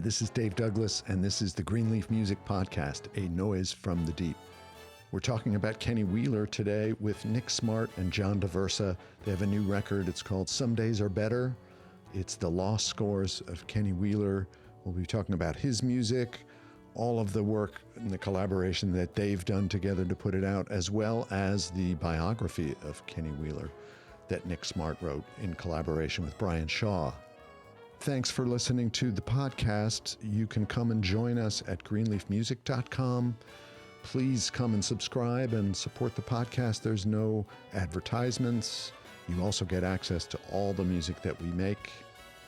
this is Dave Douglas, and this is the Greenleaf Music Podcast, a noise from the deep. We're talking about Kenny Wheeler today with Nick Smart and John Daversa. They have a new record. It's called Some Days Are Better. It's the lost scores of Kenny Wheeler. We'll be talking about his music, all of the work and the collaboration that they've done together to put it out, as well as the biography of Kenny Wheeler that Nick Smart wrote in collaboration with Brian Shaw. Thanks for listening to the podcast. You can come and join us at greenleafmusic.com. Please come and subscribe and support the podcast. There's no advertisements. You also get access to all the music that we make.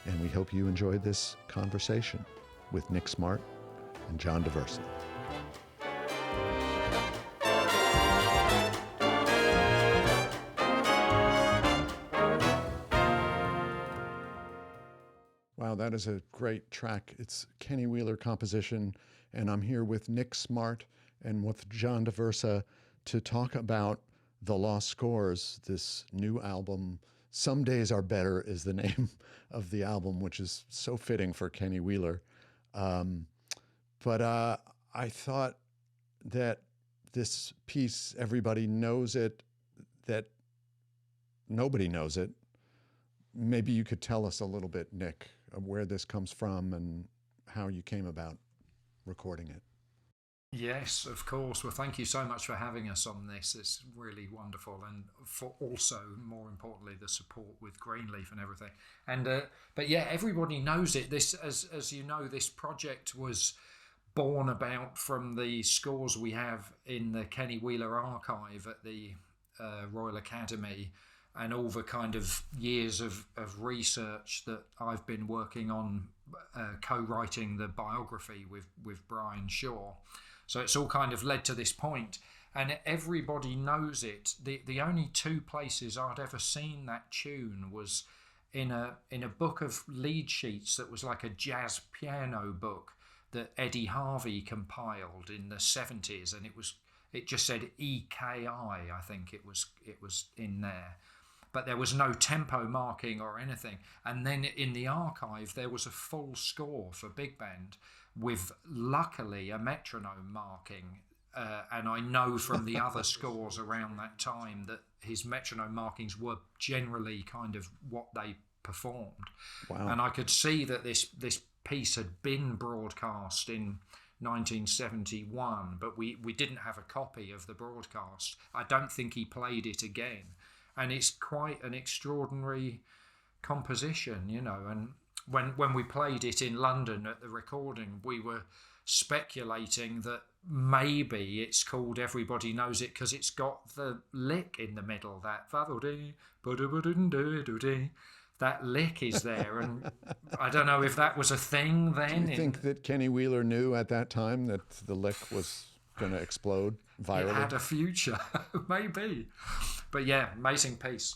And we hope you enjoy this conversation with Nick Smart and John Daversa. Wow, that is a great track. It's Kenny Wheeler composition, and I'm here with Nick Smart and with John Daversa to talk about The Lost Scores, this new album. Some Days Are Better is the name of the album, which is so fitting for Kenny Wheeler. But I thought that this piece, everybody knows it, that nobody knows it. Maybe you could tell us a little bit, Nick, of where this comes from and how you came about recording it. Yes, of course. Well, thank you so much for having us on this. It's really wonderful, and for also, more importantly, the support with Greenleaf and everything. And but yeah, everybody knows it. This, as you know, this project was born about from the scores we have in the Kenny Wheeler archive at the Royal Academy, and all the kind of years of research that I've been working on, co-writing the biography with Brian Shaw. So it's all kind of led to this point, and everybody knows it. The only two places I'd ever seen that tune was in a book of lead sheets that was like a jazz piano book that Eddie Harvey compiled in the 70s, and it just said EKI, I think it was in there. But there was no tempo marking or anything. And then in the archive, there was a full score for big band with, luckily, a metronome marking. And I know from the other scores around that time that his metronome markings were generally kind of what they performed. Wow. And I could see that this piece had been broadcast in 1971, but we didn't have a copy of the broadcast. I don't think he played it again. And it's quite an extraordinary composition, you know. And when we played it in London at the recording, we were speculating that maybe it's called Everybody Knows It because it's got the lick in the middle, that lick is there. And I don't know if that was a thing then. Do you think that Kenny Wheeler knew at that time that the lick was going to explode virally? It had a future, maybe. But yeah, amazing piece.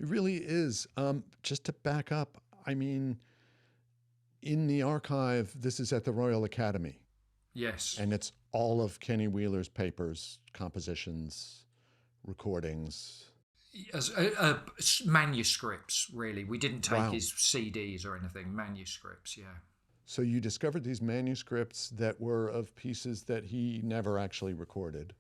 It really is. Just to back up, I mean, in the archive, this is at the Royal Academy. Yes. And it's all of Kenny Wheeler's papers, compositions, recordings. As manuscripts, really. We didn't take his CDs or anything. Manuscripts, yeah. So you discovered these manuscripts that were of pieces that he never actually recorded.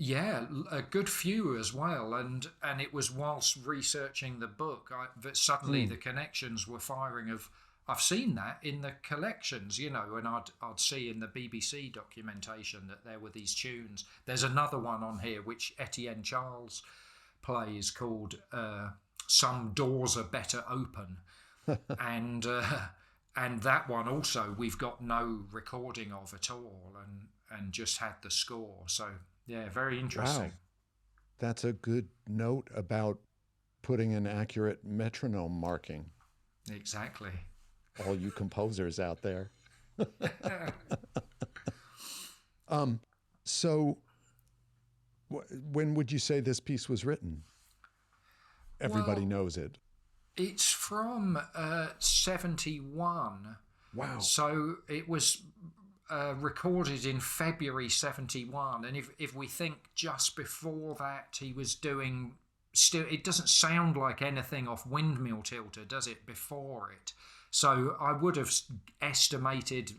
Yeah, a good few as well, and it was whilst researching the book that suddenly the connections were firing. I've seen that in the collections, you know, and I'd see in the BBC documentation that there were these tunes. There's another one on here which Etienne Charles plays called "Some Doors Are Better Open," and that one also we've got no recording of at all, and just had the score. So. Yeah, very interesting. Wow. That's a good note about putting an accurate metronome marking. Exactly. All you composers out there. So when would you say this piece was written? Everybody knows it. It's from 71. Wow. So it was recorded in February 71, and if we think just before that he was doing, still it doesn't sound like anything off Windmill Tilter, does it, before it? So I would have estimated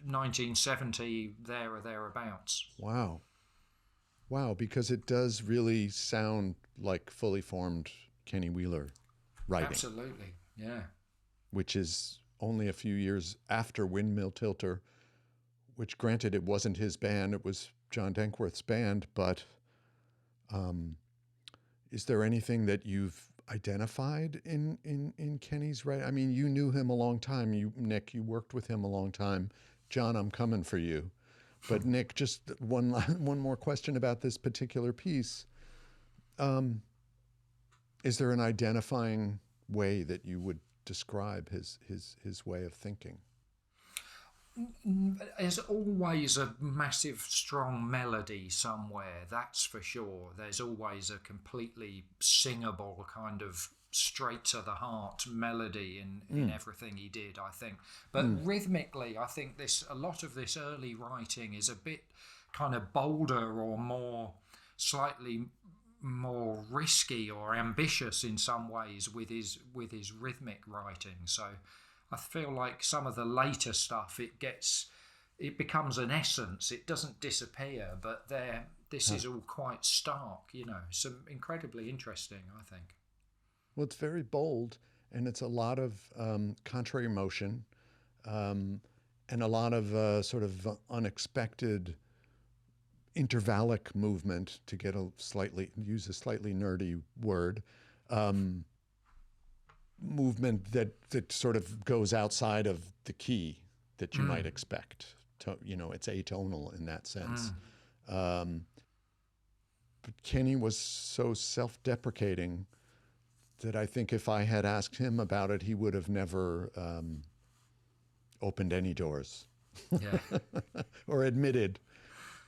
1970 there or thereabouts. Wow. Wow, because it does really sound like fully formed Kenny Wheeler writing, Absolutely, yeah. which is only a few years after Windmill Tilter, which granted it wasn't his band, it was John Dankworth's band, but um, is there anything that you've identified in Kenny's writing? I mean, you knew him a long time. Nick, you worked with him a long time. John, I'm coming for you. But Nick, just one more question about this particular piece. Um, is there an identifying way that you would describe his way of thinking? There's always a massive, strong melody somewhere, that's for sure. There's always a completely singable kind of straight to the heart melody in everything he did, I think. But rhythmically, I think a lot of this early writing is a bit kind of bolder or slightly more risky or ambitious in some ways with his rhythmic writing. So I feel like some of the later stuff, it becomes an essence. It doesn't disappear, but this is all quite stark, some incredibly interesting, I think. Well, it's very bold, and it's a lot of contrary motion, and a lot of sort of unexpected intervallic movement, to use a slightly nerdy word, movement that sort of goes outside of the key that you might expect. It's atonal in that sense. But Kenny was so self-deprecating that I think if I had asked him about it, he would have never opened any doors or admitted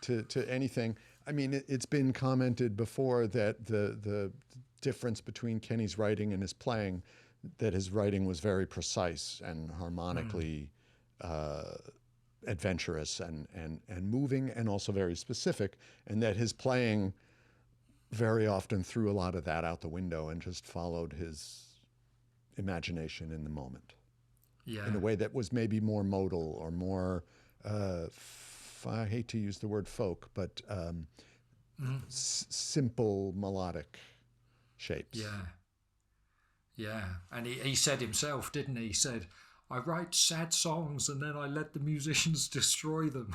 to anything. I mean, it's been commented before that the difference between Kenny's writing and his playing, that his writing was very precise and harmonically adventurous and moving, and also very specific, and that his playing very often threw a lot of that out the window and just followed his imagination in the moment. Yeah. In a way that was maybe more modal or more, I hate to use the word folk, but simple melodic shapes. Yeah. Yeah. And he said himself, didn't he? He said, I write sad songs and then I let the musicians destroy them.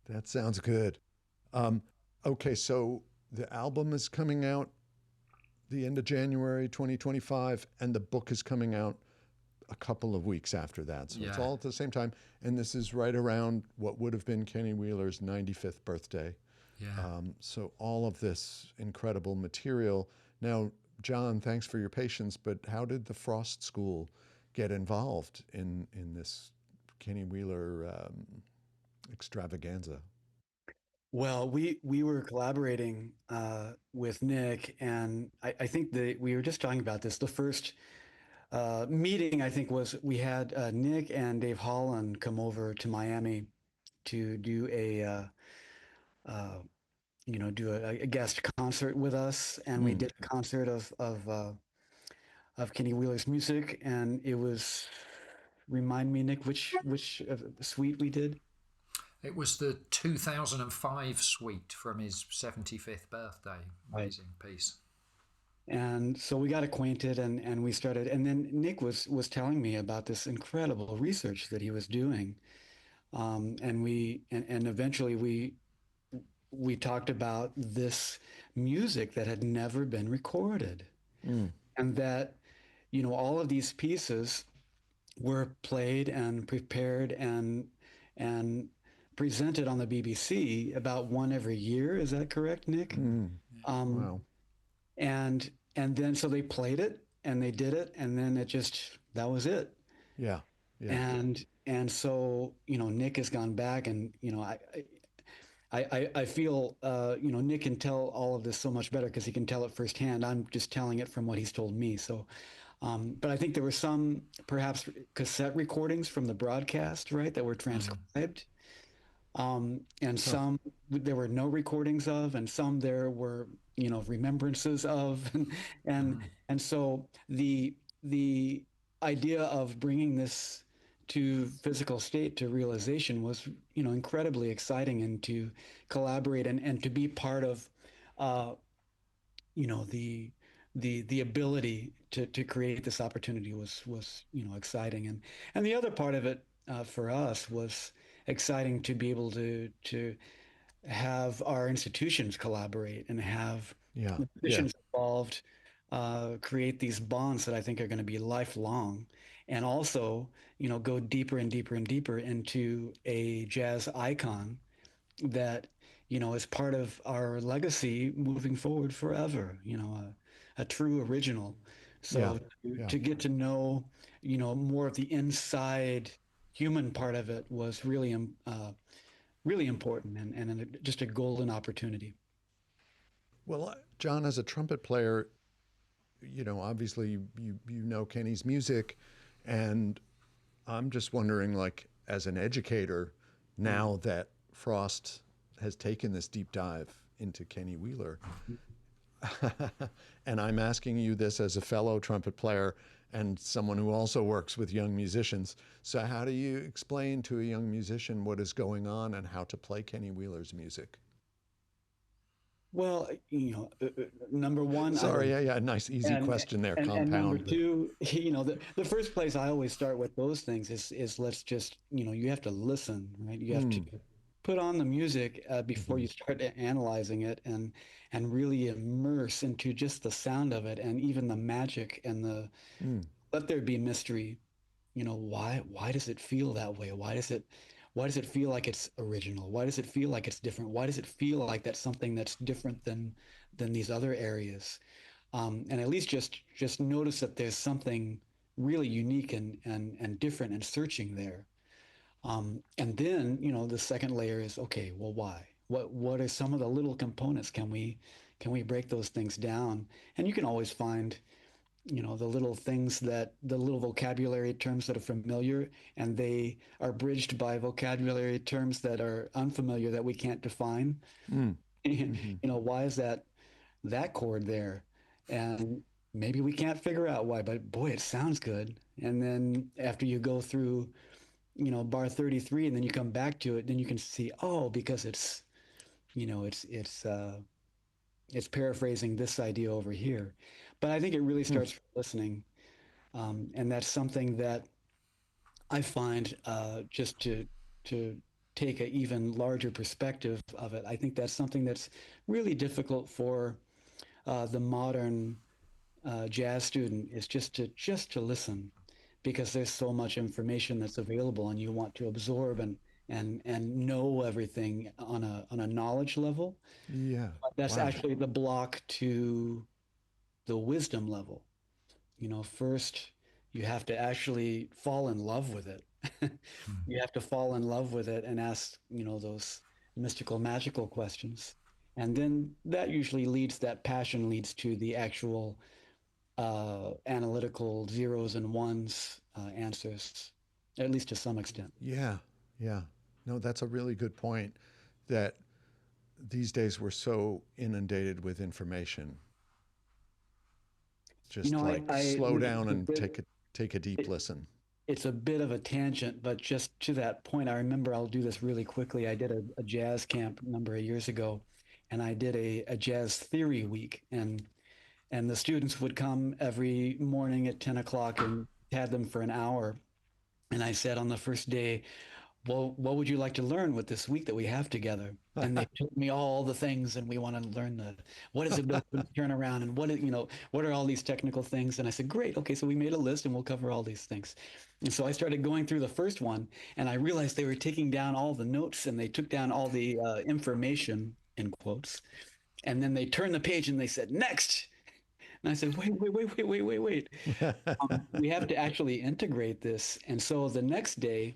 That sounds good. Okay, so the album is coming out the end of January 2025, and the book is coming out a couple of weeks after that. So it's all at the same time. And this is right around what would have been Kenny Wheeler's 95th birthday. Yeah. So all of this incredible material. Now, John, thanks for your patience, but how did the Frost School get involved in this Kenny Wheeler extravaganza? Well, we were collaborating with Nick, and I think that we were just talking about this. The first meeting, I think, was we had Nick and Dave Holland come over to Miami to do a guest concert with us, and we did a concert of Kenny Wheeler's music, and it was, remind me, Nick, which suite we did? It was the 2005 suite from his 75th birthday. Amazing piece. And so we got acquainted, and we started, and then Nick was telling me about this incredible research that he was doing. And eventually we talked about this music that had never been recorded. And that, all of these pieces were played and prepared and presented on the BBC about one every year. Is that correct, Nick? Wow. And then so they played it and they did it, and then that was it. Yeah. And so, Nick has gone back, and, I feel, Nick can tell all of this so much better because he can tell it firsthand. I'm just telling it from what he's told me. So, but I think there were some perhaps cassette recordings from the broadcast, right, that were transcribed. And some there were no recordings of, and some there were remembrances of, and Mhm. and so the idea of bringing this to physical state, to realization, was incredibly exciting, and to collaborate and to be part of uh, the the ability to create this opportunity was exciting, and the other part of it for us was exciting, to be able to have our institutions collaborate and have Yeah, yeah, musicians involved, create these bonds that I think are going to be lifelong, and also go deeper and deeper and deeper into a jazz icon that is part of our legacy moving forward forever. A true original. yeah, So yeah. to get to know more of the inside human part of it was really important, and just a golden opportunity. Well, John, as a trumpet player, obviously you know Kenny's music, and I'm just wondering, like, as an educator, Mm. now that Frost has taken this deep dive into Kenny Wheeler, and I'm asking you this as a fellow trumpet player and someone who also works with young musicians. So, how do you explain to a young musician what is going on and how to play Kenny Wheeler's music? Well, number one, I Sorry, would, yeah, yeah, nice, easy and question there, and number compound, but two, the first place I always start with those things is let's just, you have to listen, right? You have to mm, put on the music before hmm, you start analyzing it, and really immerse into just the sound of it, and even the magic, and the mm, let there be mystery. Why does it feel that way? Why does it feel like it's original? Why does it feel like it's different? Why does it feel like that's something that's different than these other areas? And at least just notice that there's something really unique and different and searching there. And then, the second layer is, okay, well, why? What are some of the little components? Can we break those things down? And you can always find, the little things, that the little vocabulary terms that are familiar, and they are bridged by vocabulary terms that are unfamiliar, that we can't define. mm, hmm, Why is that chord there? And maybe we can't figure out why, but boy, it sounds good. And then after you go through, bar 33, and then you come back to it, then you can see, oh, because you know, it's paraphrasing this idea over here. But I think it really mm, starts from listening. And that's something that I find, just to take an even larger perspective of it. I think that's something that's really difficult for the modern jazz student, is just to listen, because there's so much information that's available, and you want to absorb and know everything on a knowledge level. yeah, But that's wow, actually the block to the wisdom level. First you have to actually fall in love with it. Mhm. You have to fall in love with it and ask, those mystical, magical questions. And then that passion leads to the actual analytical zeros and ones answers, at least to some extent. yeah, yeah. No, that's a really good point. That these days we're so inundated with information. Just I, like I slow this is down a and bit, take a deep it, listen. it's a bit of a tangent, but just to that point, I remember, I'll do this really quickly. I did a jazz camp a number of years ago, and I did a jazz theory week, and the students would come every morning at 10 o'clock, and had them for an hour. And I said on the first day, well, what would you like to learn with this week that we have together? And they told me all the things, and we want to learn what is it built to turn around, and what are all these technical things? And I said, great, okay, so we made a list, and we'll cover all these things. And so I started going through the first one, and I realized they were taking down all the notes, and they took down all the information in quotes, and then they turned the page and they said, next. And I said, wait. We have to actually integrate this. And so the next day,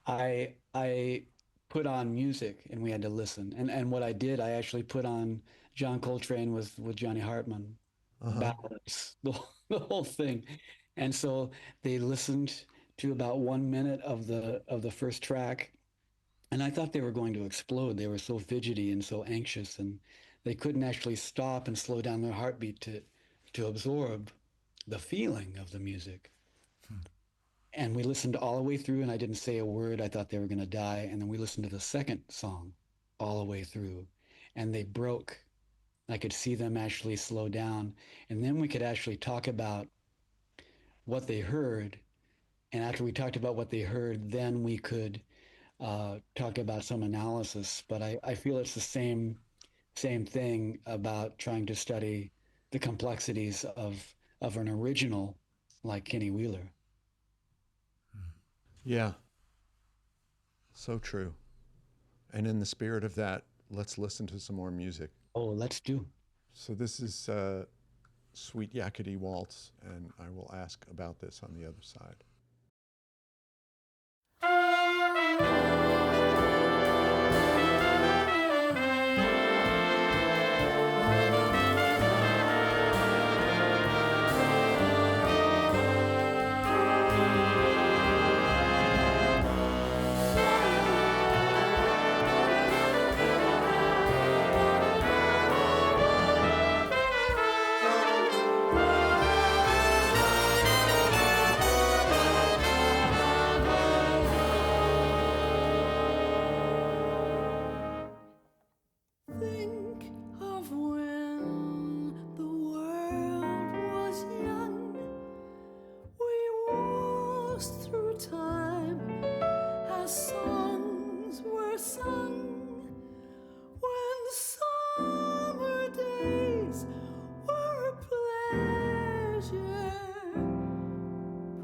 I put on music, and we had to listen. And what I did, I actually put on John Coltrane with Johnny Hartman Uh-huh. ballads, the whole thing. And so they listened to about 1 minute of the first track, and I thought they were going to explode. They were so fidgety and so anxious, and they couldn't actually stop and slow down their heartbeat to absorb the feeling of the music. And we listened all the way through, and I didn't say a word. I thought they were going to die. And then we listened to the second song all the way through, and they broke. I could see them actually slow down. And then we could actually talk about what they heard. And after we talked about what they heard, then we could talk about some analysis. But I feel it's the same thing about trying to study the complexities of an original like Kenny Wheeler. Yeah. So true. And in the spirit of that, let's listen to some more music. Oh, let's do. So this is Sweet Yakety Waltz, and I will ask about this on the other side.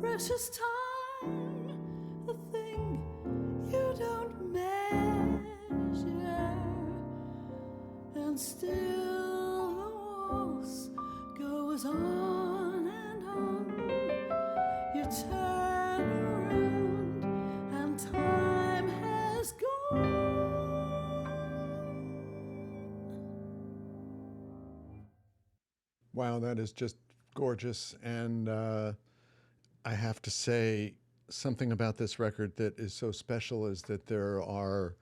Precious time, the thing you don't measure, and still the waltz goes on and on. You turn around and time has gone. Wow, that is just gorgeous. And I have to say, something about this record that is so special is that there are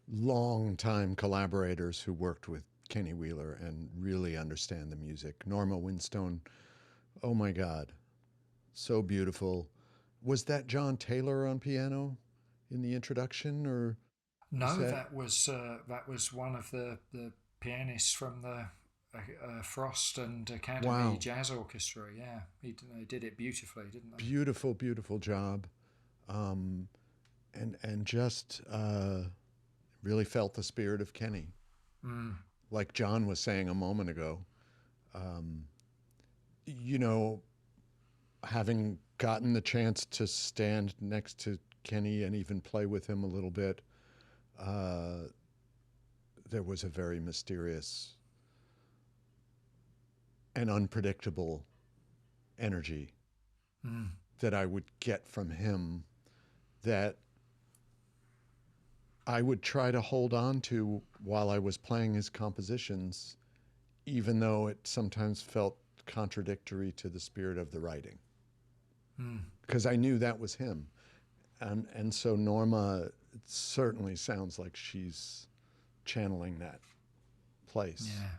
long-time collaborators who worked with Kenny Wheeler and really understand the music. Norma Winstone, oh my God, so beautiful. Was that John Taylor on piano in the introduction, or no? That was one of the pianists from the Frost and Academy Jazz Orchestra. Yeah, they did it beautifully, didn't they? Beautiful, beautiful job, and just really felt the spirit of Kenny. Like John was saying a moment ago, you know, having gotten the chance to stand next to Kenny and even play with him a little bit, there was a very mysterious and unpredictable energy that I would get from him that I would try to hold on to while I was playing his compositions, even though it sometimes felt contradictory to the spirit of the writing. Because I knew that was him. And so Norma, it certainly sounds like she's channeling that place. Yeah.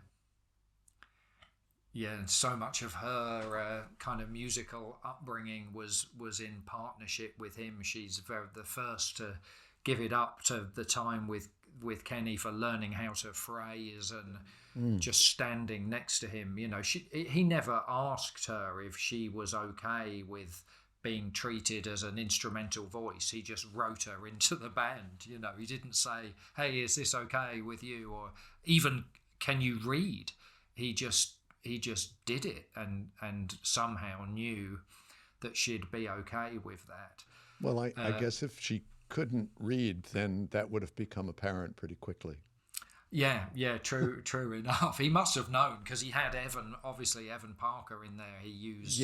Yeah, and so much of her kind of musical upbringing was in partnership with him. She's the first to give it up to the time with Kenny for learning how to phrase and just standing next to him. You know, he never asked her if she was okay with being treated as an instrumental voice. He just wrote her into the band. You know, he didn't say, "Hey, is this okay with you?" or even, "Can you read?" He just did it and somehow knew that she'd be okay with that. Well, I guess if she couldn't read, then that would have become apparent pretty quickly. Yeah, true enough. He must have known, because he had Evan Parker in there. He used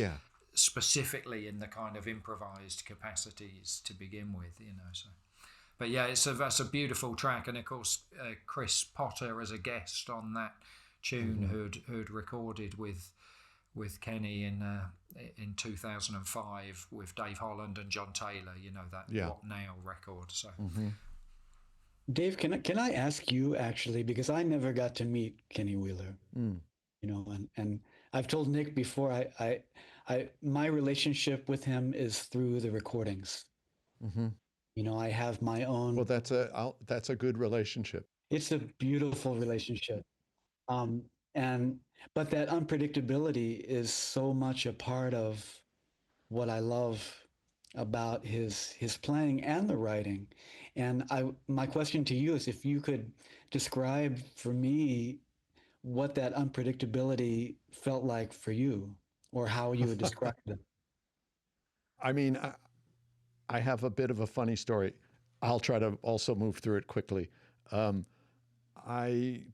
specifically in the kind of improvised capacities to begin with, you know. So, but yeah, that's a beautiful track, and of course Chris Potter as a guest on that tune, who'd recorded with Kenny in 2005 with Dave Holland and John Taylor. You know, that What Now record. So Dave, can I ask you actually, because I never got to meet Kenny Wheeler, Mm. and I've told Nick before, my relationship with him is through the recordings. Hmm. I have my Well, own. that's a good relationship. It's a beautiful relationship. Um, and but that unpredictability is so much a part of what I love about his playing and the writing. And my question to you is if you could describe for me what that unpredictability felt like for you, or how you would describe it. I mean, I have a bit of a funny story. I'll try to also move through it quickly. Um,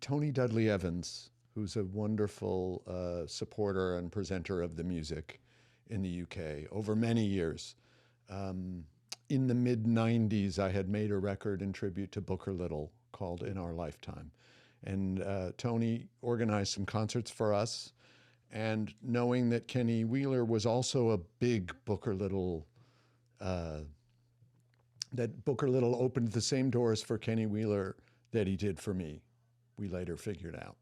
Tony Dudley Evans, who's a wonderful supporter and presenter of the music in the UK over many years. Um, in the mid 90s, I had made a record in tribute to Booker Little called In Our Lifetime. And Tony organized some concerts for us. And knowing that Kenny Wheeler was also a big Booker Little, uh, that Booker Little opened the same doors for Kenny Wheeler that he did for me, we later figured out.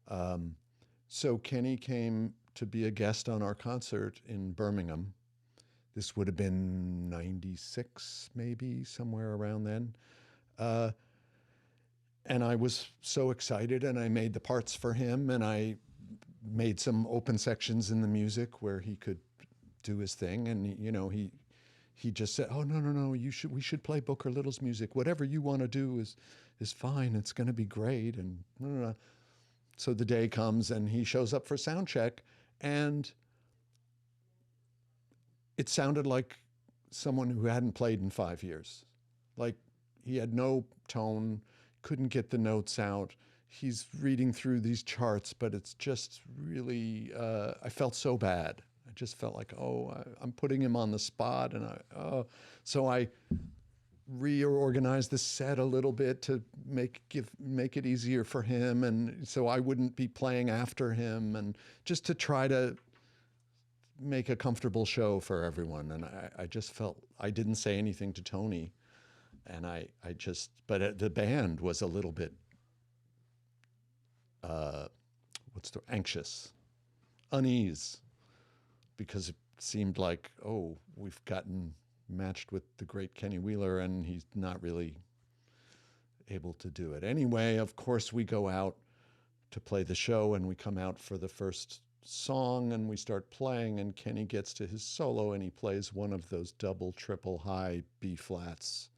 Um, so Kenny came to be a guest on our concert in Birmingham. This would have been 96, maybe, somewhere around then. Uh, and I was so excited, and I made the parts for him, and I made some open sections in the music where he could do his thing. And, he just said, "Oh, no, we should play Booker Little's music. Whatever you want to do is fine. It's going to be great." And so the day comes, and he shows up for sound check, and it sounded like someone who hadn't played in 5 years. Like he had no tone, couldn't get the notes out. He's reading through these charts, but it's just really, I felt so bad. I just felt like, I'm putting him on the spot. So I reorganized the set a little bit to make it easier for him. And so I wouldn't be playing after him, and just to try to make a comfortable show for everyone. And I just felt I didn't say anything to Tony, and but the band was a little bit, anxious, unease, because it seemed like, we've gotten matched with the great Kenny Wheeler, and he's not really able to do it. Anyway, of course, we go out to play the show, and we come out for the first song, and we start playing, and Kenny gets to his solo, and he plays one of those double, triple high B flats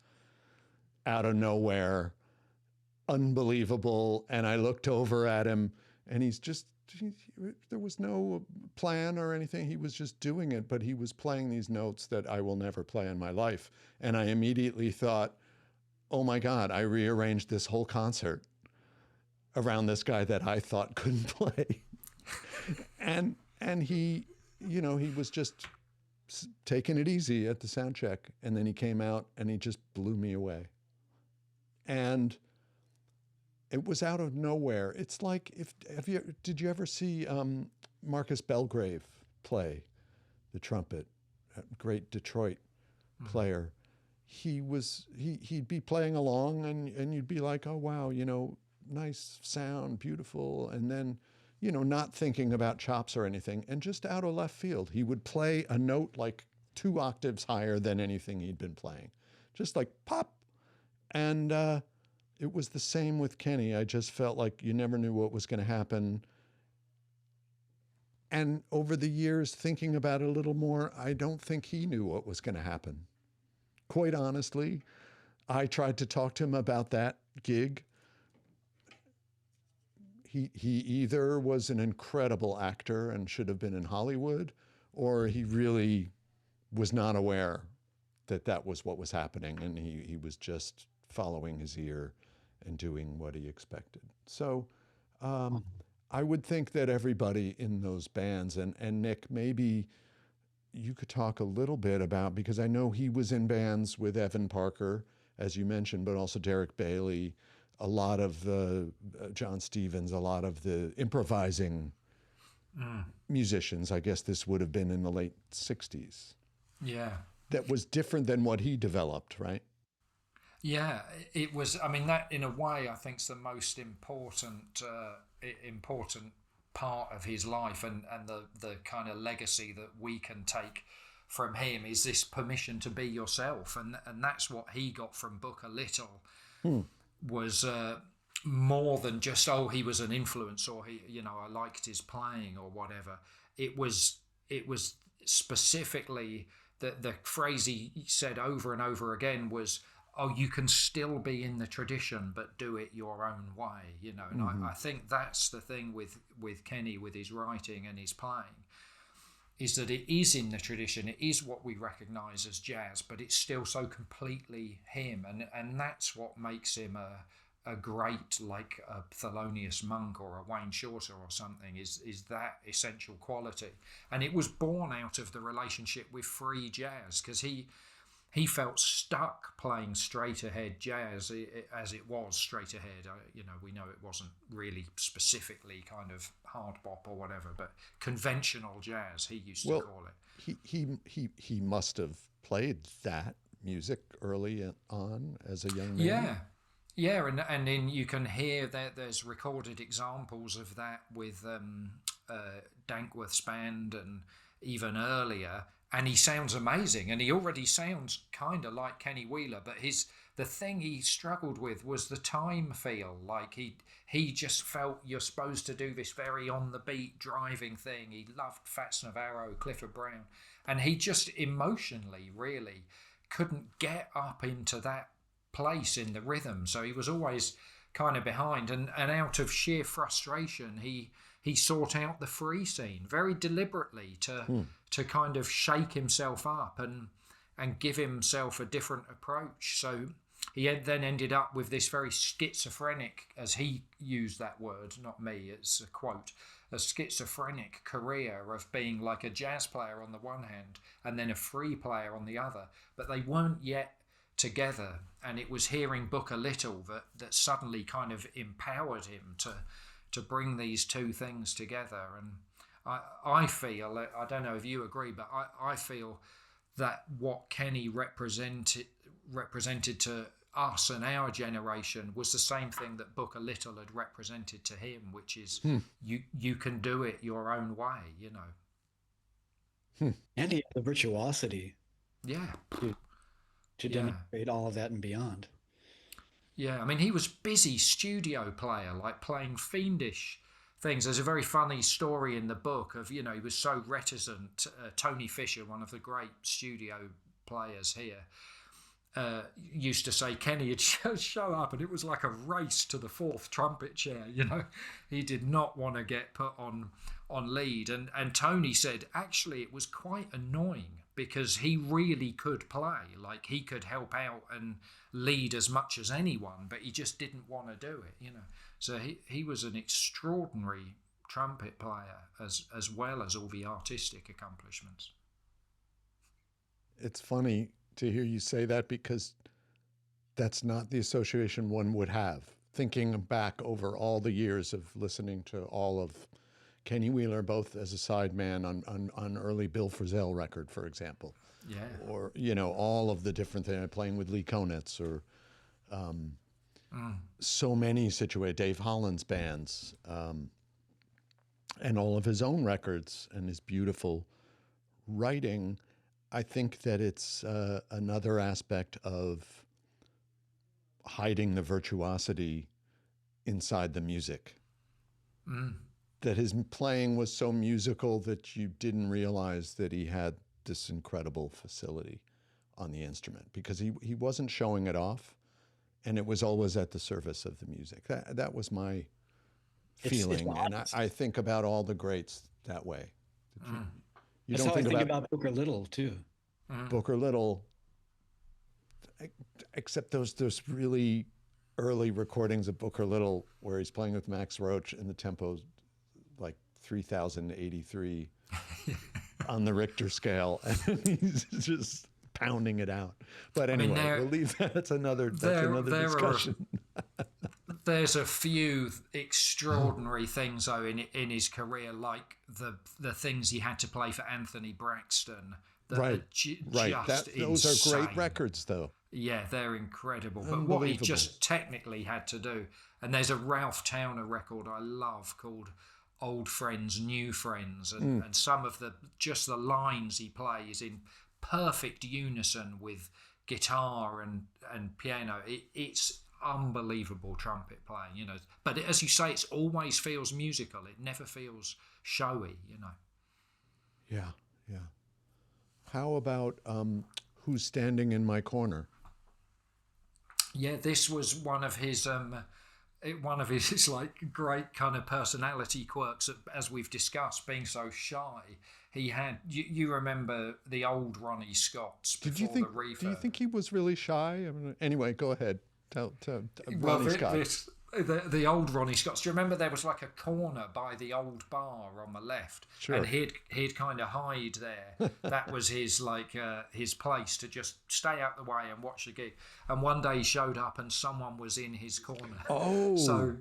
out of nowhere, unbelievable. And I looked over at him, and there was no plan or anything. He was just doing it, but he was playing these notes that I will never play in my life. And I immediately thought, oh my God, I rearranged this whole concert around this guy that I thought couldn't play. and he was just taking it easy at the sound check, and then he came out and he just blew me away. And it was out of nowhere. It's like, did you ever see Marcus Belgrave play the trumpet? A great Detroit player. He'd be playing along, and you'd be like, oh wow, nice sound, beautiful, and then, not thinking about chops or anything, and just out of left field, he would play a note like 2 octaves higher than anything he'd been playing, just like pop. And it was the same with Kenny. I just felt like you never knew what was going to happen. And over the years, thinking about it a little more, I don't think he knew what was going to happen. Quite honestly, I tried to talk to him about that gig. He either was an incredible actor and should have been in Hollywood, or he really was not aware that that was what was happening, and he was just following his ear and doing what he expected. So I would think that everybody in those bands, and Nick, maybe you could talk a little bit about, because I know he was in bands with Evan Parker, as you mentioned, but also Derek Bailey, a lot of the John Stevens, a lot of the improvising musicians. I guess this would have been in the late 60s. Yeah. That was different than what he developed, right? Yeah, it was. I mean, that in a way, I think, is the most important part of his life, and the kind of legacy that we can take from him is this permission to be yourself, and that's what he got from Booker Little. Was more than just, oh, he was an influence, or he, I liked his playing or whatever. It was specifically the phrase he said over and over again was, oh, you can still be in the tradition, but do it your own way, And I think that's the thing with Kenny, with his writing and his playing, is that it is in the tradition. It is what we recognise as jazz, but it's still so completely him, and that's what makes him a great, like a Thelonious Monk or a Wayne Shorter or something, is that essential quality. And it was born out of the relationship with free jazz, because he felt stuck playing straight ahead jazz as it was straight ahead. We know it wasn't really specifically kind of hard bop or whatever, but conventional jazz, he used to call it. He must have played that music early on as a young man. Yeah, and then you can hear that there's recorded examples of that with Dankworth's band and even earlier. And he sounds amazing, and he already sounds kind of like Kenny Wheeler, but the thing he struggled with was the time feel. Like he just felt you're supposed to do this very on the beat driving thing. He loved Fats Navarro, Clifford Brown, and he just emotionally really couldn't get up into that place in the rhythm. So he was always kind of behind, and out of sheer frustration, he sought out the free scene very deliberately to kind of shake himself up and give himself a different approach. So he then ended up with this very schizophrenic, as he used that word, not me, it's a quote, a schizophrenic career of being like a jazz player on the one hand and then a free player on the other. But they weren't yet together, and it was hearing Booker Little that suddenly kind of empowered him to bring these two things together. And I feel, I don't know if you agree, but I feel that what Kenny represented to us and our generation was the same thing that Booker Little had represented to him, which is you can do it your own way, And he had the virtuosity. Yeah. To demonstrate all of that and beyond. Yeah, I mean, he was busy studio player, like playing fiendish things. There's a very funny story in the book of, he was so reticent. Tony Fisher, one of the great studio players here, used to say Kenny would show up and it was like a race to the fourth trumpet chair, He did not want to get put on lead. And Tony said, actually, it was quite annoying because he really could play. Like, he could help out and lead as much as anyone, but he just didn't want to do it, So he was an extraordinary trumpet player as well as all the artistic accomplishments. It's funny to hear you say that, because that's not the association one would have. Thinking back over all the years of listening to all of Kenny Wheeler, both as a sideman on early Bill Frisell record, for example. Yeah. Or, all of the different things, playing with Lee Konitz, or so many situated Dave Holland's bands, and all of his own records and his beautiful writing. I think that it's another aspect of hiding the virtuosity inside the music. That his playing was so musical that you didn't realize that he had this incredible facility on the instrument, because he wasn't showing it off, and it was always at the service of the music. That was my feeling, and I think about all the greats that way. You That's don't how think I think about Booker Little too. Booker Little, except those really early recordings of Booker Little where he's playing with Max Roach and the tempo's like 3083 on the Richter scale, and he's just pounding it out. But anyway, we'll leave that. That's another discussion. There's a few extraordinary things though in his career, like the things he had to play for Anthony Braxton. That Right. Those are great insane. records, though. Yeah, they're incredible. But what he just technically had to do, and there's a Ralph Towner record I love called Old Friends, New Friends, and some of the lines he plays in perfect unison with guitar and piano. It's unbelievable trumpet playing, you know. But as you say, it always feels musical. It never feels showy, you know. Yeah, yeah. How about Who's Standing in My Corner? Yeah, this was one of his like great kind of personality quirks. As we've discussed, being so shy, he had. You remember the old Ronnie Scott's before the refurb? Do you think he was really shy? I mean, anyway, go ahead. Tell well, Ronnie Scott. The old Ronnie Scott's. Do you remember there was like a corner by the old bar on the left, sure. and he'd kind of hide there. That was his his place to just stay out the way and watch the gig. And one day he showed up and someone was in his corner. Oh, so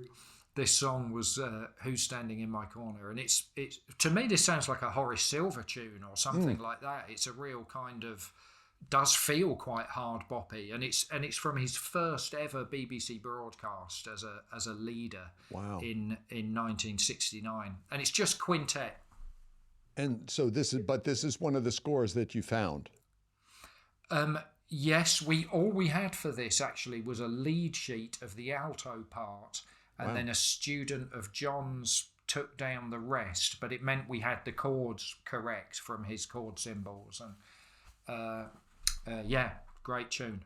this song was "Who's Standing in My Corner," and it's to me this sounds like a Horace Silver tune or something like that. It's a real kind of. Does feel quite hard boppy, and it's from his first ever BBC broadcast as a leader. Wow. in 1969, and it's just quintet. And so this is one of the scores that you found. Yes, all we had for this actually was a lead sheet of the alto part, and then a student of John's took down the rest, but it meant we had the chords correct from his chord symbols, and yeah, great tune.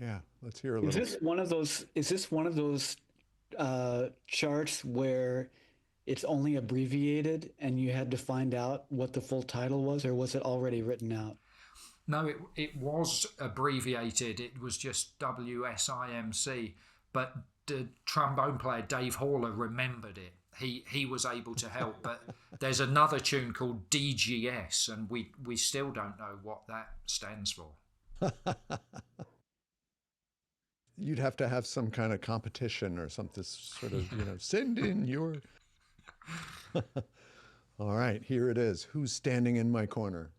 Yeah, let's hear a little. Is this one of those charts where it's only abbreviated and you had to find out what the full title was, or was it already written out? No, it was abbreviated. It was just WSIMC, but the trombone player Dave Haller remembered it. He was able to help, but there's another tune called DGS, and we still don't know what that stands for. You'd have to have some kind of competition or something, sort of, send in your. All right, here it is. Who's Standing in My Corner?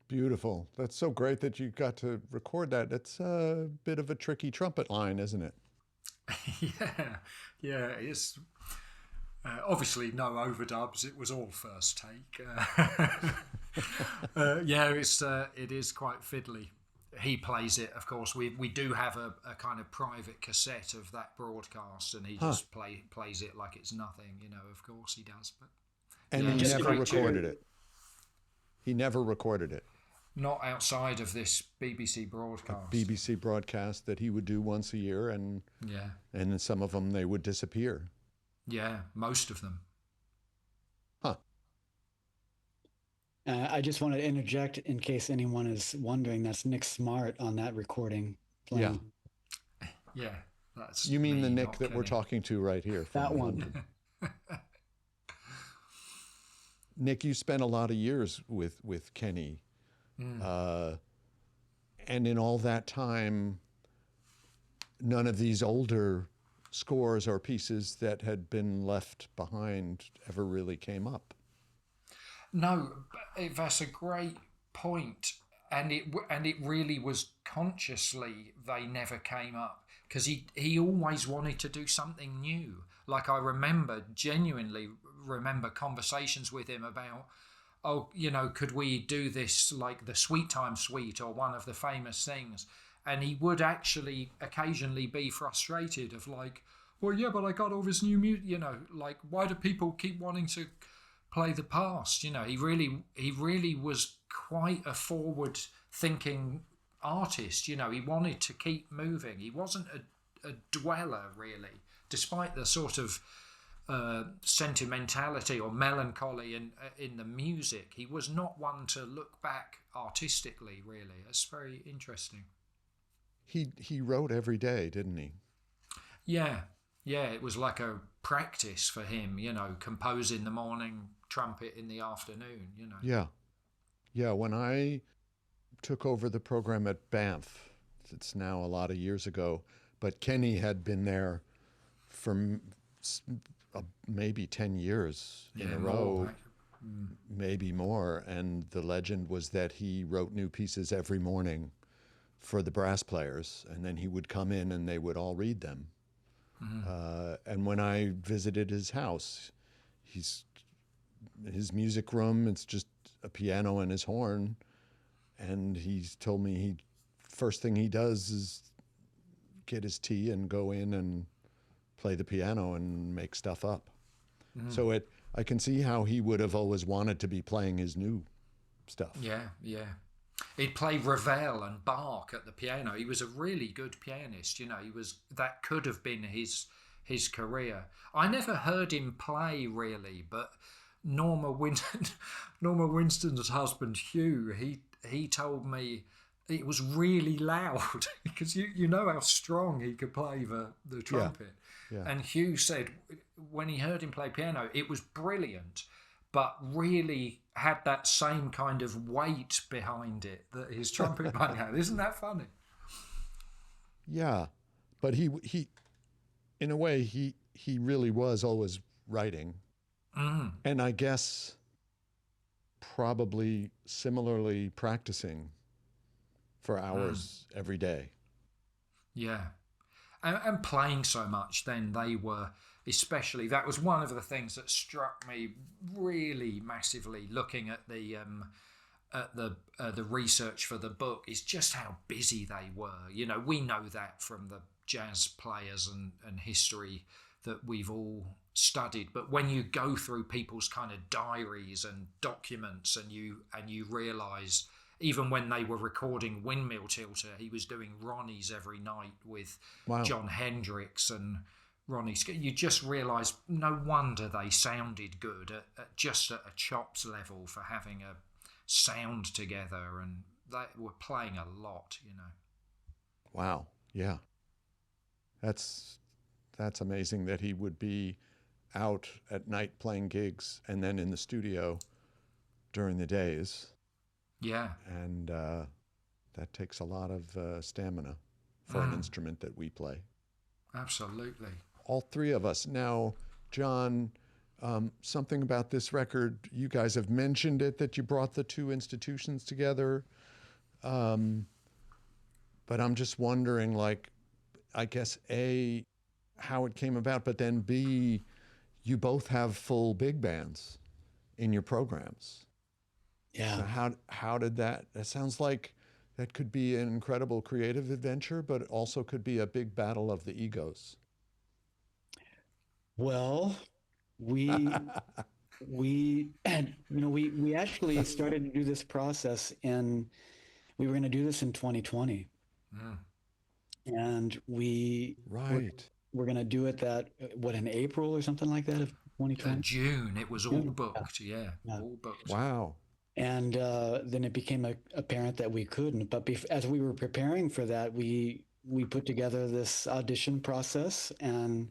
Beautiful. That's so great that you got to record that. It's a bit of a tricky trumpet line, isn't it? Yeah. It's obviously no overdubs. It was all first take. Yeah, it is quite fiddly. He plays it, of course. We do have a kind of private cassette of that broadcast, and he just plays it like it's nothing. Of course he does. But and he never recorded it. He never recorded it. Not outside of this BBC broadcast. A BBC broadcast that he would do once a year, and then some of them, they would disappear. Yeah, most of them. Huh. I just want to interject in case anyone is wondering. That's Nick Smart on that recording playing. Yeah, that's. You mean me, the Nick not that we're Kenny. talking to right here? That one. Nick, you spent a lot of years with Kenny. And in all that time, none of these older scores or pieces that had been left behind ever really came up. No, that's a great point, and it really was consciously they never came up because he always wanted to do something new. Like I genuinely remember conversations with him about, oh, could we do this like the Sweet Time Suite or one of the famous things? And he would actually occasionally be frustrated of like, well, yeah, but I got all this new music, like why do people keep wanting to play the past? He really was quite a forward thinking artist. He wanted to keep moving. He wasn't a dweller really, despite the sort of sentimentality or melancholy in the music. He was not one to look back artistically really. It's very interesting. He wrote every day, didn't he? Yeah, it was like a practice for him, compose in the morning, trumpet in the afternoon, Yeah, when I took over the program at Banff, it's now a lot of years ago, but Kenny had been there for maybe 10 years in a row, maybe more, and the legend was that he wrote new pieces every morning for the brass players, and then he would come in and they would all read them. And when I visited his house, his music room, it's just a piano and his horn, and he's told me first thing he does is get his tea and go in and play the piano and make stuff up. So I can see how he would have always wanted to be playing his new stuff. Yeah. He'd play Ravel and Bach at the piano. He was a really good pianist. That could have been his career. I never heard him play really, but Norma Winston's husband Hugh, he told me it was really loud because you know how strong he could play the trumpet. Yeah. And Hugh said when he heard him play piano, it was brilliant, but really had that same kind of weight behind it that his trumpet playing had. Isn't that funny? Yeah, but he in a way he really was always writing, and I guess probably similarly practicing for hours every day. Yeah, and playing so much. Then they were. Especially, that was one of the things that struck me really massively looking at the research for the book, is just how busy they were. We know that from the jazz players and history that we've all studied. But when you go through people's kind of diaries and documents and you realise even when they were recording Windmill Tilter, he was doing Ronnie's every night with John Hendricks and Ronnie, you just realise no wonder they sounded good at a chops level for having a sound together, and they were playing a lot, Wow, yeah. That's amazing that he would be out at night playing gigs and then in the studio during the days. Yeah. And that takes a lot of stamina for an instrument that we play. Absolutely. All three of us. Now, John, something about this record, you guys have mentioned it, that you brought the two institutions together. But I'm just wondering, like, I guess, A, how it came about, but then B, you both have full big bands in your programs. Yeah. So how did that sounds like that could be an incredible creative adventure, but it also could be a big battle of the egos. Well, we actually started to do this process we were going to do this in 2020. And we're going to do it in April or something like that of 2020? June. It was all booked. Yeah. All booked. Wow. And then it became apparent that we couldn't. But as we were preparing for that, we put together this audition process, and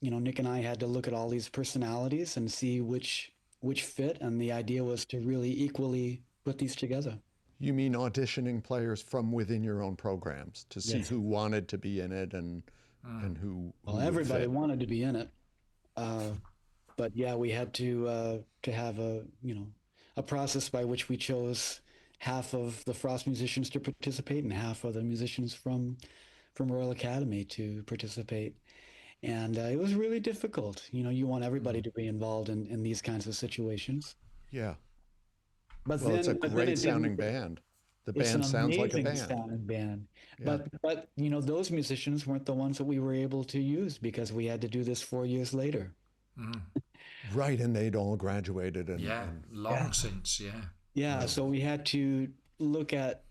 Nick and I had to look at all these personalities and see which fit. And the idea was to really equally put these together. You mean auditioning players from within your own programs to see who wanted to be in it and and who Well, would everybody fit. wanted to be in it, but yeah, we had to have a process by which we chose half of the Frost musicians to participate and half of the musicians from Royal Academy to participate. And it was really difficult. You want everybody to be involved in these kinds of situations. Yeah. But Well, it's a then great it didn't. sounding band. The It's an band sounds like a amazing band. sounding band. Yeah. But those musicians weren't the ones that we were able to use because we had to do this 4 years later. Right. And they'd all graduated Yeah, and long since, yeah. Yeah, so we had to look at,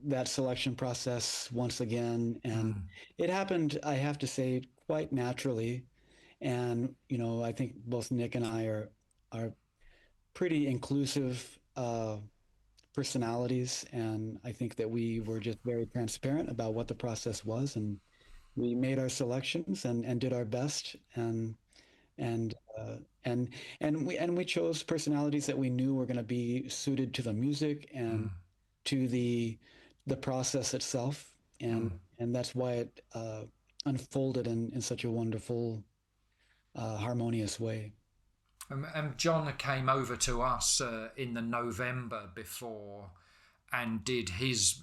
that selection process once again. And it happened, I have to say, quite naturally. And, I think both Nick and I are pretty inclusive personalities. And I think that we were just very transparent about what the process was. And we made our selections and did our best. And uh, and and we chose personalities that we knew were going to be suited to the music and to the process itself, and that's why it unfolded in such a wonderful, harmonious way. And John came over to us in the November before and did his,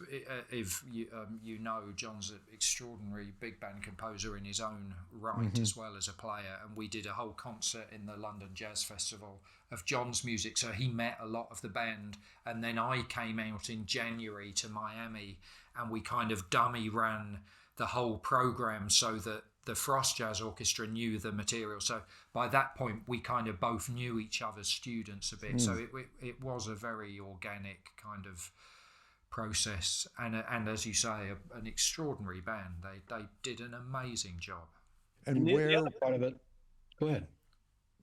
if you know, John's an extraordinary big band composer in his own right as well as a player, and we did a whole concert in the London Jazz Festival of John's music, so he met a lot of the band. And then I came out in January to Miami and we kind of dummy ran the whole program so that the Frost Jazz Orchestra knew the material. So by that point, we kind of both knew each other's students a bit. So it was a very organic kind of process. And as you say, an extraordinary band. They did an amazing job. and The where other part of it, go ahead.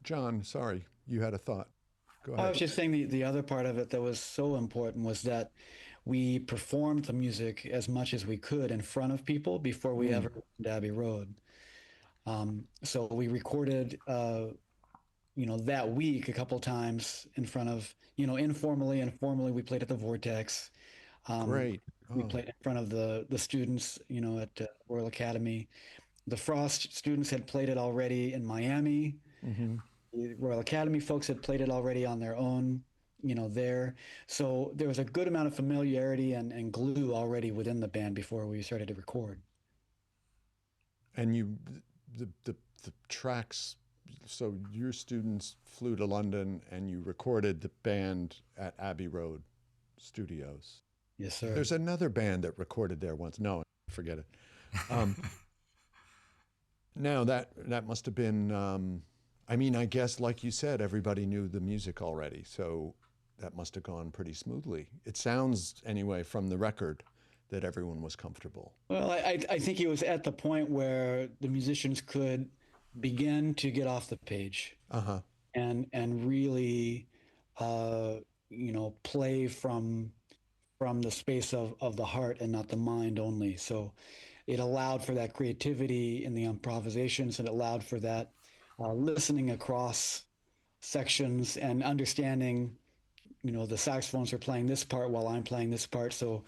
John, sorry, you had a thought. Go I ahead. was just saying the other part of it that was so important was that we performed the music as much as we could in front of people before we ever went to Abbey Road. So we recorded, that week a couple times in front of, informally and formally. We played at the Vortex. Great. We Oh, played in front of the students, at Royal Academy. The Frost students had played it already in Miami. The Royal Academy folks had played it already on their own, there. So there was a good amount of familiarity and glue already within the band before we started to record. and the tracks. So your students flew to London and you recorded the band at Abbey Road Studios. Yes, sir. There's another band that recorded there once. No, forget it. Now that must have been. I guess, like you said, everybody knew the music already, so that must have gone pretty smoothly. It sounds, anyway, from the record, that everyone was comfortable. Well, I think it was at the point where the musicians could begin to get off the page and really, play from the space of the heart and not the mind only. So it allowed for that creativity in the improvisations. It allowed for that listening across sections and understanding, the saxophones are playing this part while I'm playing this part. So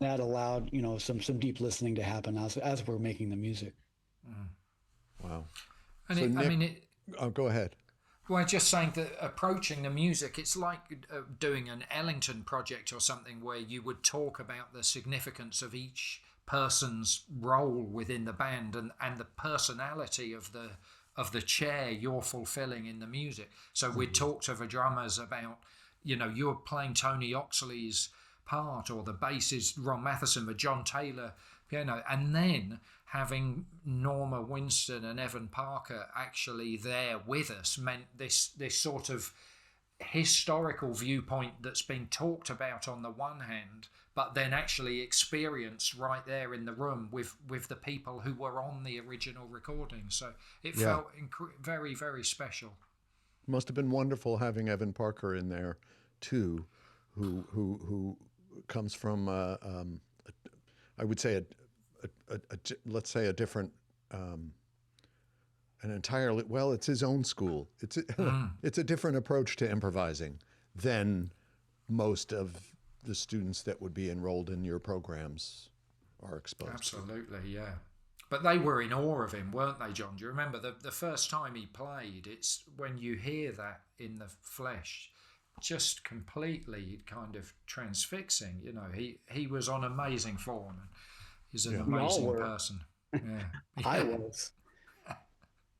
that allowed, some deep listening to happen as we're making the music. Wow. And So Nick, go ahead. well, just saying that approaching the music, it's like doing an Ellington project or something where you would talk about the significance of each person's role within the band and the personality of the chair you're fulfilling in the music. So we'd talk to the drummers about, you're playing Tony Oxley's part, or the bass is Ron Matheson, the John Taylor piano, and then having Norma Winston and Evan Parker actually there with us meant this sort of historical viewpoint that's been talked about on the one hand, but then actually experienced right there in the room with the people who were on the original recording. So it felt very, very special. Must have been wonderful having Evan Parker in there too, who comes from I would say let's say a different an entirely, well, it's his own school. It's a different approach to improvising than most of the students that would be enrolled in your programs are exposed to. Absolutely, yeah. but they were in awe of him, weren't they, John? Do you remember the first time he played? It's when you hear that in the flesh, just completely kind of transfixing. You know, he was on amazing form. And he's an amazing person. Yeah, I was.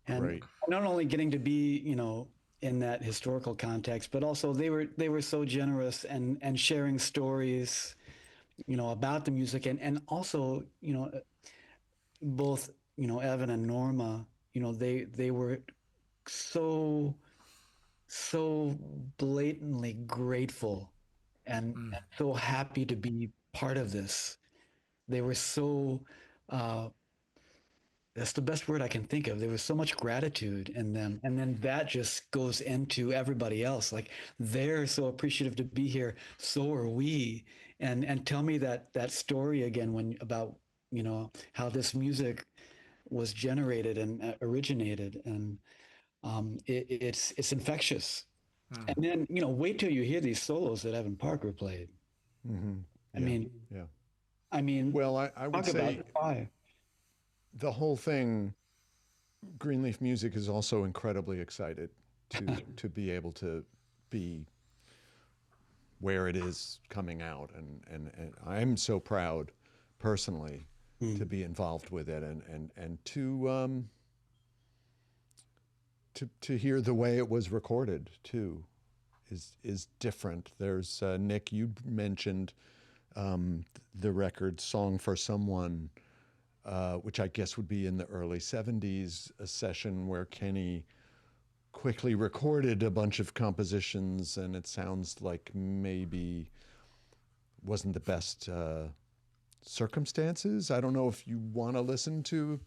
And Right. not only getting to be, you know, in that historical context, but also they were so generous and sharing stories, you know, about the music, and also, you know, both, you know, Evan and Norma, you know, they were so blatantly grateful and so happy to be part of this. They were so that's the best word I can think of. There was so much gratitude in them. And then that just goes into everybody else. Like, they're so appreciative to be here. So are we. And tell me that story again about, you know, how this music was generated and originated. And it's infectious. And then, you know, wait till you hear these solos that Evan Parker played. Mm-hmm. I mean, Well, I would talk about say the fire. the whole thing, Greenleaf Music is also incredibly excited to be able to be where it is coming out, and I'm so proud personally to be involved with it, and to hear the way it was recorded too is different. There's Nick, you mentioned the record Song for Someone, which I guess would be in the early 70s, a session where Kenny quickly recorded a bunch of compositions, and it sounds like maybe wasn't the best circumstances. I don't know if you want to listen to,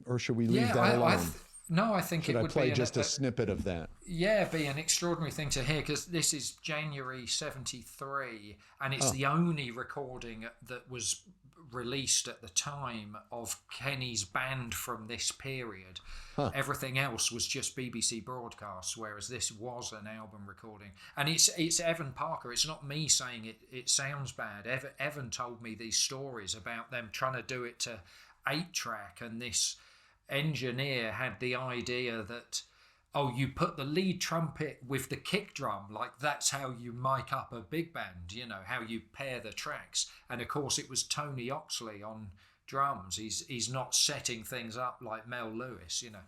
or should we leave that alone? No, I think should it I would play be just a snippet of that? Yeah, be an extraordinary thing to hear, because this is January 73, and it's the only recording that was released at the time of Kenny's band from this period. Everything else was just BBC broadcasts, whereas this was an album recording. And it's Evan Parker. It's not me saying it sounds bad. Evan told me these stories about them trying to do it to 8-track, and this engineer had the idea that, oh, you put the lead trumpet with the kick drum, like that's how you mic up a big band, you know, how you pair the tracks. And of course it was Tony Oxley on drums. He's not setting things up like Mel Lewis, you know.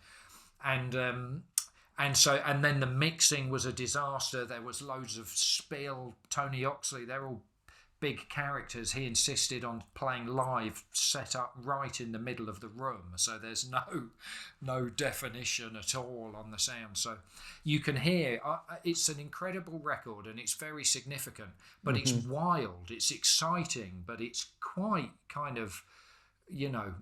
And then the mixing was a disaster. There was loads of spill. Tony Oxley, they're all big characters. He insisted on playing live, set up right in the middle of the room, so there's no definition at all on the sound. So you can hear it's an incredible record, and it's very significant, but it's wild, it's exciting, but it's quite kind of, you know,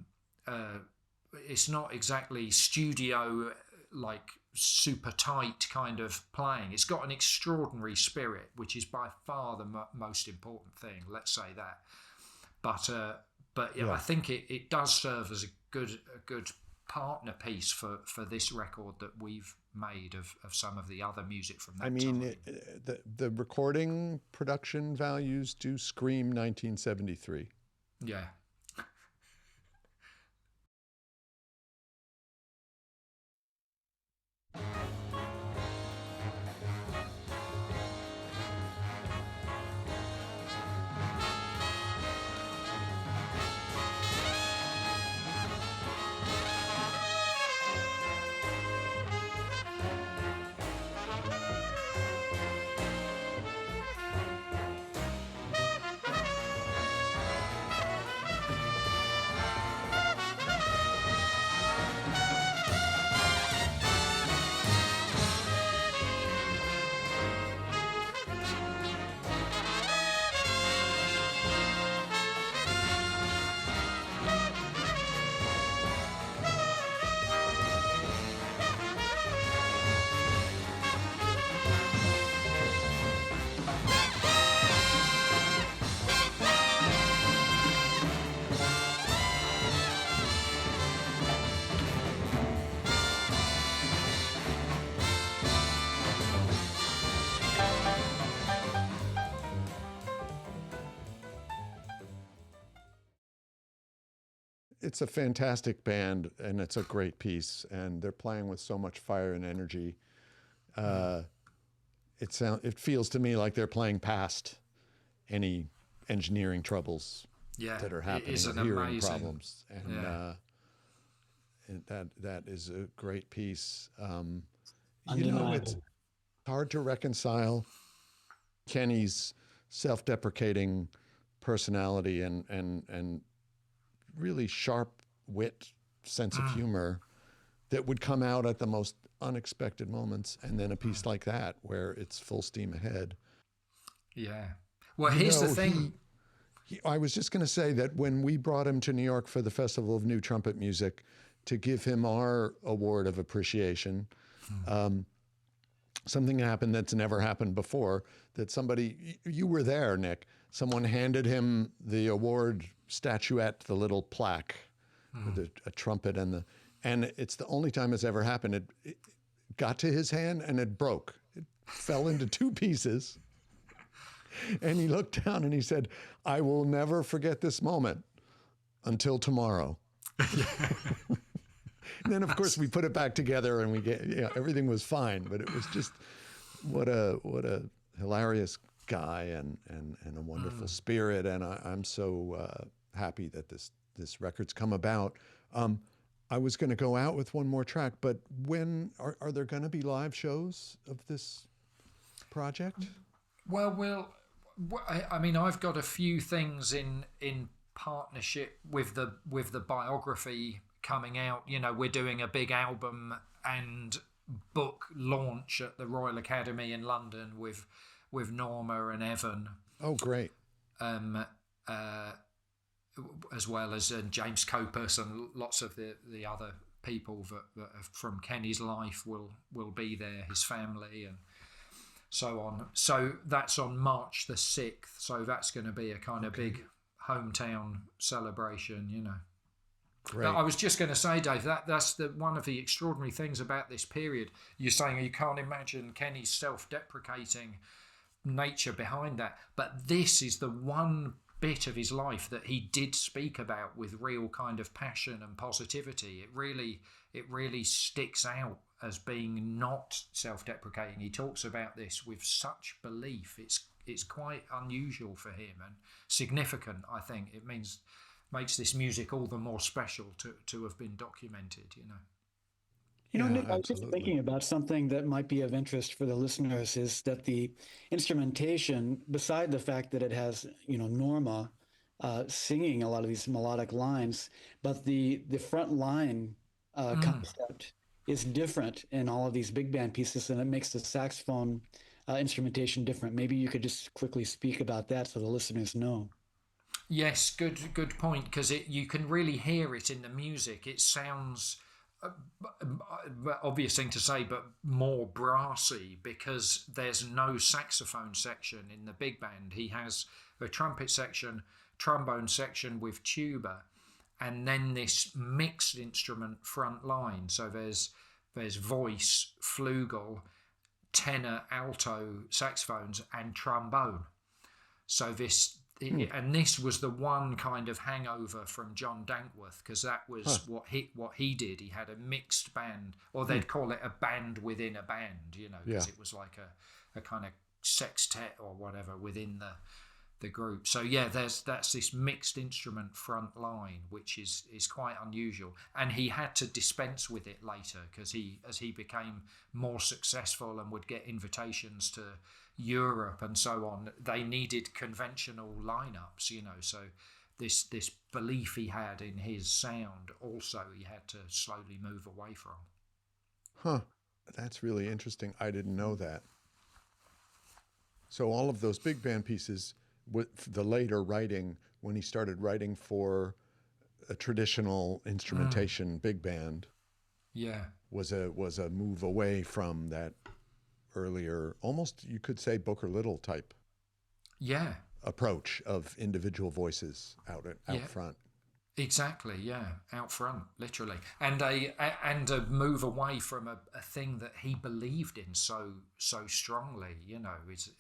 it's not exactly studio like super tight kind of playing. It's got an extraordinary spirit, which is by far the most important thing, let's say that. But yeah, I think it does serve as a good partner piece for this record that we've made of some of the other music from that time. The recording production values do scream 1973. Yeah. it's a fantastic band, and it's a great piece, and they're playing with so much fire and energy. It feels to me like they're playing past any engineering troubles that are happening, it is or an hearing amazing problems, and that is a great piece. It's hard to reconcile Kenny's self-deprecating personality and really sharp wit, sense of humor that would come out at the most unexpected moments, and then a piece like that where it's full steam ahead. Yeah. Well, here's the thing. I was just going to say that when we brought him to New York for the Festival of New Trumpet Music to give him our award of appreciation, something happened that's never happened before, that somebody, you were there, Nick, someone handed him the award statuette, the little plaque with a trumpet and it's the only time it's ever happened. It got to his hand and it broke. It fell into two pieces. And he looked down and he said, "I will never forget this moment until tomorrow." And then, of course, we put it back together and everything was fine. But it was just what a hilarious guy and a wonderful spirit. And I'm so happy that this record's come about. I was going to go out with one more track, but when are there going to be live shows of this project? Well, I mean, I've got a few things in partnership with the biography coming out. We're doing a big album and book launch at the Royal Academy in London with Norma and Evan. Oh, great. As well as James Copus and lots of the other people that are from Kenny's life will be there, his family and so on. So that's on March the 6th. So that's going to be a kind of big hometown celebration, Great. I was just going to say, Dave, that's one of the extraordinary things about this period. You're saying you can't imagine Kenny's self-deprecating nature behind that, but this is the one bit of his life that he did speak about with real kind of passion and positivity. It really sticks out as being not self-deprecating. He talks about this with such belief. It's quite unusual for him and significant. I think it makes this music all the more special to have been documented. Nick, I was just absolutely. thinking about something that might be of interest for the listeners is that the instrumentation, beside the fact that it has, Norma singing a lot of these melodic lines, but the front line concept is different in all of these big band pieces, and it makes the saxophone instrumentation different. Maybe you could just quickly speak about that so the listeners know. Yes, good point, because you can really hear it in the music. It sounds... obvious thing to say, but more brassy because there's no saxophone section in the big band. He has a trumpet section, trombone section with tuba, and then this mixed instrument front line. So there's voice, flugel, tenor, alto, saxophones, and trombone. So this was the one kind of hangover from John Dankworth, because that was what he did. He had a mixed band, or they'd call it a band within a band, because it was like a kind of sextet or whatever within the group. So that's this mixed instrument front line, which is quite unusual. And he had to dispense with it later because as he became more successful and would get invitations to Europe and so on, they needed conventional lineups, so this belief he had in his sound also he had to slowly move away from. That's really interesting. I didn't know that. So all of those big band pieces, with the later writing, when he started writing for a traditional instrumentation big band, was a move away from that earlier, almost you could say Booker Little type approach of individual voices out front. Exactly, out front, literally, and a move away from a thing that he believed in so strongly,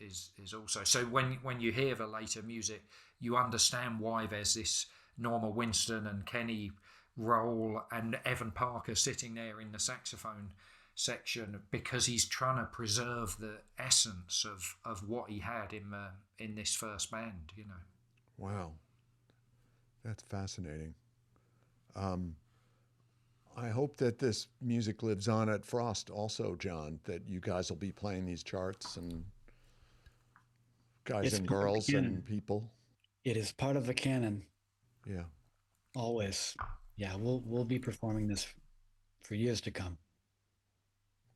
is also. So when you hear the later music, you understand why there's this Norma Winston and Kenny roll, and Evan Parker sitting there in the saxophone section, because he's trying to preserve the essence of what he had in this first band, you know. Wow, that's fascinating. I hope that this music lives on at Frost also, John, that you guys will be playing these charts, and guys It's and part of the girls canon. and people. It is part of the canon, Yeah. always. Yeah, we'll be performing this for years to come.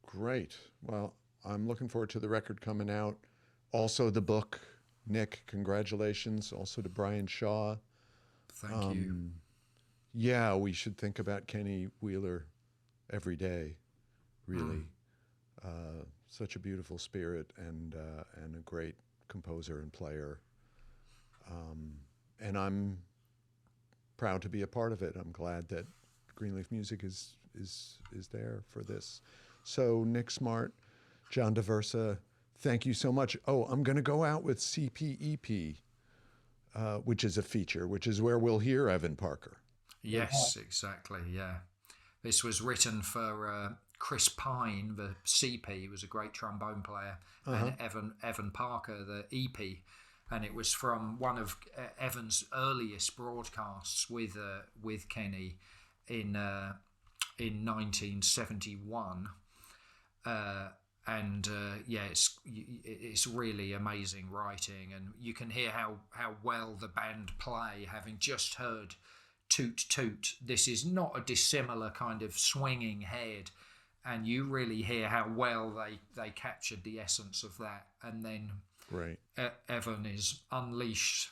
Great. Well, I'm looking forward to the record coming out. Also the book. Nick, congratulations. Also to Brian Shaw. Thank you. Yeah, we should think about Kenny Wheeler every day, really. Such a beautiful spirit and a great composer and player. And I'm proud to be a part of it. I'm glad that Greenleaf Music is there for this. So Nick Smart, John Daversa, thank you so much. Oh, I'm going to go out with CPEP, which is a feature, which is where we'll hear Evan Parker. Yes, exactly. Yeah, this was written for Chris Pine, the CP. He was a great trombone player, and Evan Parker, the EP. And it was from one of Evan's earliest broadcasts with Kenny in 1971. It's really amazing writing, and you can hear how well the band play, having just heard Toot Toot. This is not a dissimilar kind of swinging head, and you really hear how well they captured the essence of that. And then Right. Evan is unleashed.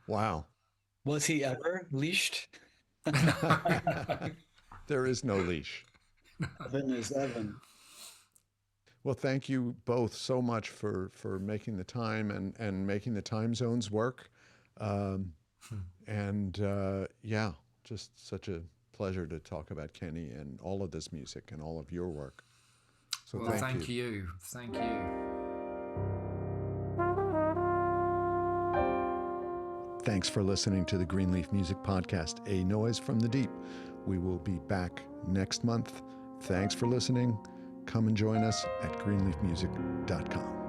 Wow. Was he ever leashed? There is no leash. Evan is Evan. Well, thank you both so much for making the time and making the time zones work. Yeah, just such a pleasure to talk about Kenny and all of this music and all of your work. So Well, thank you. Thank you. Thanks for listening to the Greenleaf Music Podcast, A Noise from the Deep. We will be back next month. Thanks for listening. Come and join us at greenleafmusic.com.